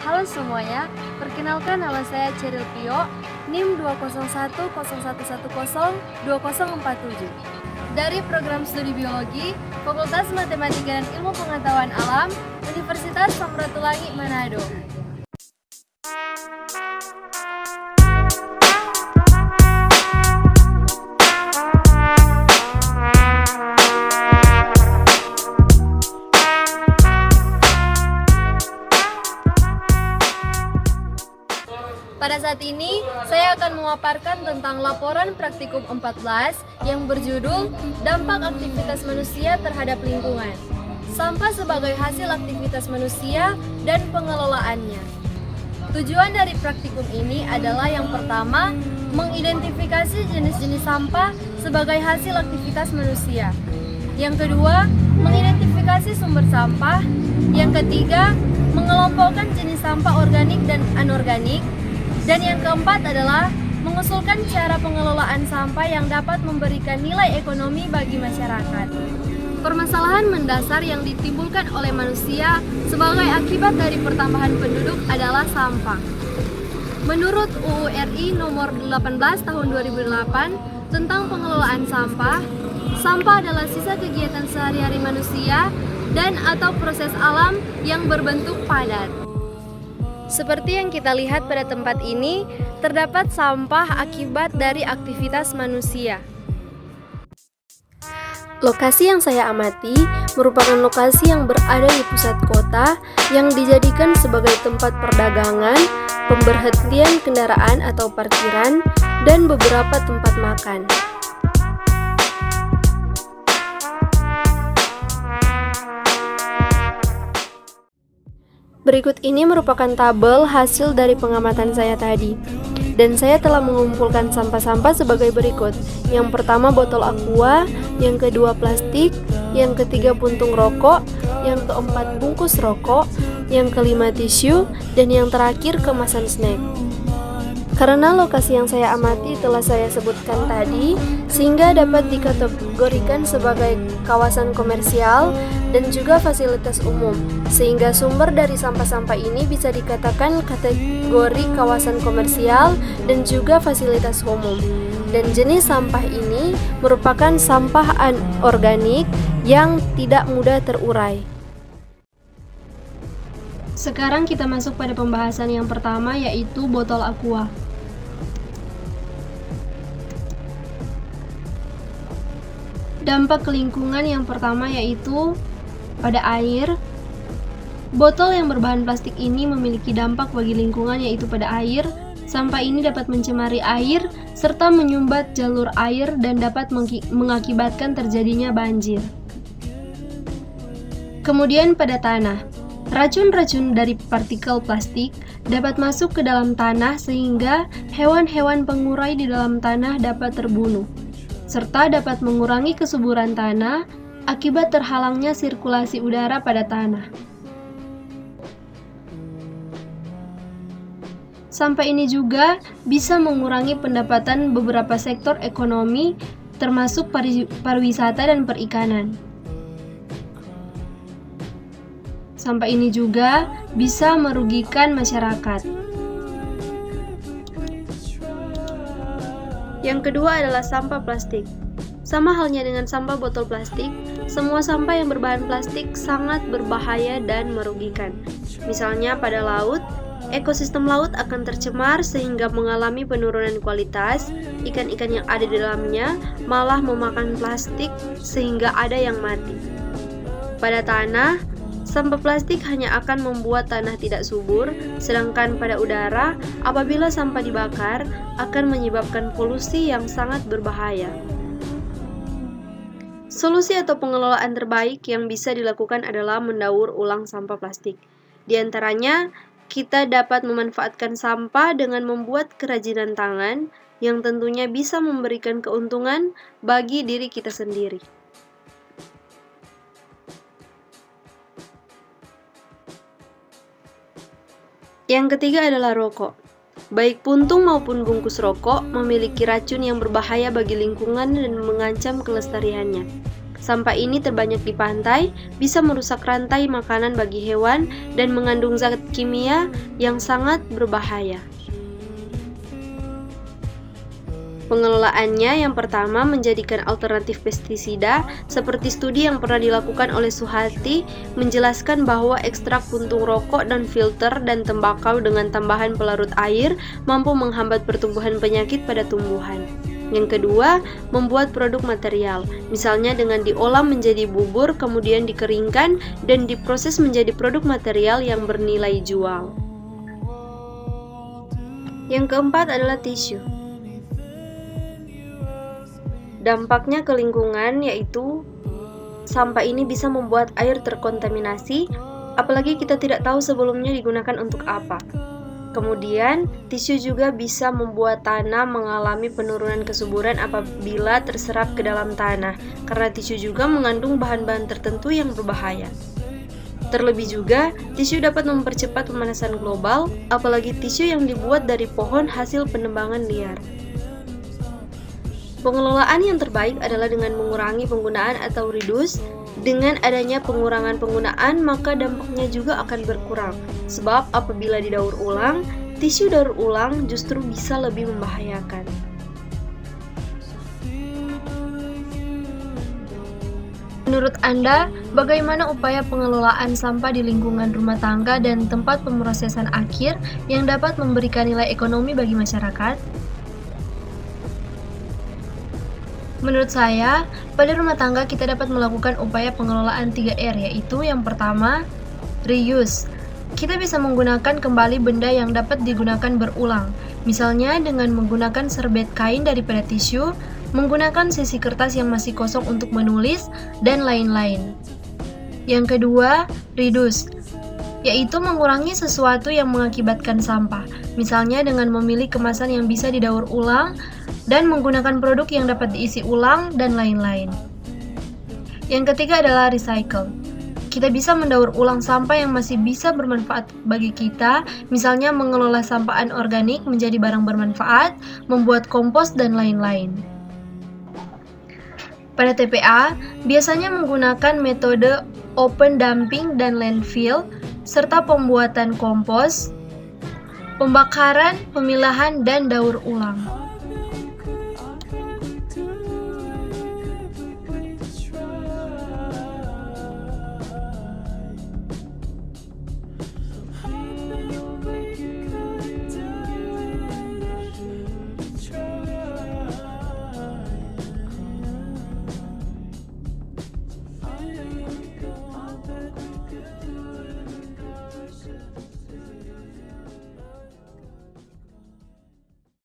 Halo semuanya, perkenalkan nama saya Ceril Pio, NIM 20101102047. Dari program studi biologi, Fakultas Matematika dan Ilmu Pengetahuan Alam, Universitas Samratulangi Manado. Pada saat ini, saya akan memaparkan tentang laporan praktikum 14 yang berjudul Dampak Aktivitas Manusia Terhadap Lingkungan. Sampah sebagai hasil aktivitas manusia dan pengelolaannya. Tujuan dari praktikum ini adalah yang pertama, mengidentifikasi jenis-jenis sampah sebagai hasil aktivitas manusia. Yang kedua, mengidentifikasi sumber sampah. Yang ketiga, mengelompokkan jenis sampah organik dan anorganik. Dan yang keempat adalah mengusulkan cara pengelolaan sampah yang dapat memberikan nilai ekonomi bagi masyarakat. Permasalahan mendasar yang ditimbulkan oleh manusia sebagai akibat dari pertambahan penduduk adalah sampah. Menurut UU RI nomor 18 tahun 2008 tentang pengelolaan sampah, sampah adalah sisa kegiatan sehari-hari manusia dan atau proses alam yang berbentuk padat. Seperti yang kita lihat pada tempat ini, terdapat sampah akibat dari aktivitas manusia. Lokasi yang saya amati merupakan lokasi yang berada di pusat kota yang dijadikan sebagai tempat perdagangan, pemberhentian kendaraan atau parkiran, dan beberapa tempat makan. Berikut ini merupakan tabel hasil dari pengamatan saya tadi. Dan saya telah mengumpulkan sampah-sampah sebagai berikut. Yang pertama botol aqua, yang kedua plastik, yang ketiga puntung rokok, yang keempat bungkus rokok, yang kelima tisu, dan yang terakhir kemasan snack. Karena lokasi yang saya amati telah saya sebutkan tadi, sehingga dapat dikategorikan sebagai kawasan komersial dan juga fasilitas umum, sehingga sumber dari sampah-sampah ini bisa dikatakan kategori kawasan komersial dan juga fasilitas umum. Dan jenis sampah ini merupakan sampah anorganik yang tidak mudah terurai. Sekarang kita masuk pada pembahasan yang pertama, yaitu botol aqua. Dampak ke lingkungan yang pertama yaitu pada air. Botol yang berbahan plastik ini memiliki dampak bagi lingkungan yaitu pada air. Sampah ini dapat mencemari air serta menyumbat jalur air dan dapat mengakibatkan terjadinya banjir. Kemudian pada tanah. Racun-racun dari partikel plastik dapat masuk ke dalam tanah sehingga hewan-hewan pengurai di dalam tanah dapat terbunuh, serta dapat mengurangi kesuburan tanah akibat terhalangnya sirkulasi udara pada tanah. Sampah ini juga bisa mengurangi pendapatan beberapa sektor ekonomi termasuk pariwisata dan perikanan. Sampah ini juga bisa merugikan masyarakat. Yang kedua adalah sampah plastik. Sama halnya dengan sampah botol plastik, semua sampah yang berbahan plastik sangat berbahaya dan merugikan. Misalnya pada laut, ekosistem laut akan tercemar sehingga mengalami penurunan kualitas, ikan-ikan yang ada di dalamnya malah memakan plastik sehingga ada yang mati. Pada tanah, sampah plastik hanya akan membuat tanah tidak subur, sedangkan pada udara, apabila sampah dibakar, akan menyebabkan polusi yang sangat berbahaya. Solusi atau pengelolaan terbaik yang bisa dilakukan adalah mendaur ulang sampah plastik. Di antaranya, kita dapat memanfaatkan sampah dengan membuat kerajinan tangan yang tentunya bisa memberikan keuntungan bagi diri kita sendiri. Yang ketiga adalah rokok. Baik puntung maupun bungkus rokok memiliki racun yang berbahaya bagi lingkungan dan mengancam kelestariannya. Sampah ini terbanyak di pantai, bisa merusak rantai makanan bagi hewan, dan mengandung zat kimia yang sangat berbahaya. Pengelolaannya yang pertama menjadikan alternatif pestisida, seperti studi yang pernah dilakukan oleh Suharti menjelaskan bahwa ekstrak puntung rokok dan filter dan tembakau dengan tambahan pelarut air mampu menghambat pertumbuhan penyakit pada tumbuhan. Yang kedua, membuat produk material, misalnya dengan diolah menjadi bubur, kemudian dikeringkan dan diproses menjadi produk material yang bernilai jual. Yang keempat adalah tisu. Dampaknya ke lingkungan yaitu sampah ini bisa membuat air terkontaminasi, apalagi kita tidak tahu sebelumnya digunakan untuk apa. Kemudian, tisu juga bisa membuat tanah mengalami penurunan kesuburan apabila terserap ke dalam tanah, karena tisu juga mengandung bahan-bahan tertentu yang berbahaya. Terlebih juga, tisu dapat mempercepat pemanasan global, apalagi tisu yang dibuat dari pohon hasil penebangan liar. Pengelolaan yang terbaik adalah dengan mengurangi penggunaan atau reduce. Dengan adanya pengurangan penggunaan, maka dampaknya juga akan berkurang. Sebab apabila didaur ulang, tisu daur ulang justru bisa lebih membahayakan. Menurut Anda, bagaimana upaya pengelolaan sampah di lingkungan rumah tangga dan tempat pemrosesan akhir yang dapat memberikan nilai ekonomi bagi masyarakat? Menurut saya, pada rumah tangga kita dapat melakukan upaya pengelolaan 3R, yaitu yang pertama, reuse. Kita bisa menggunakan kembali benda yang dapat digunakan berulang, misalnya dengan menggunakan serbet kain daripada tisu, menggunakan sisi kertas yang masih kosong untuk menulis, dan lain-lain. Yang kedua, reduce, yaitu mengurangi sesuatu yang mengakibatkan sampah, misalnya dengan memilih kemasan yang bisa didaur ulang, dan menggunakan produk yang dapat diisi ulang, dan lain-lain. Yang ketiga adalah recycle. Kita bisa mendaur ulang sampah yang masih bisa bermanfaat bagi kita, misalnya mengelola sampah anorganik menjadi barang bermanfaat, membuat kompos, dan lain-lain. Pada TPA, biasanya menggunakan metode open dumping dan landfill, serta pembuatan kompos, pembakaran, pemilahan, dan daur ulang.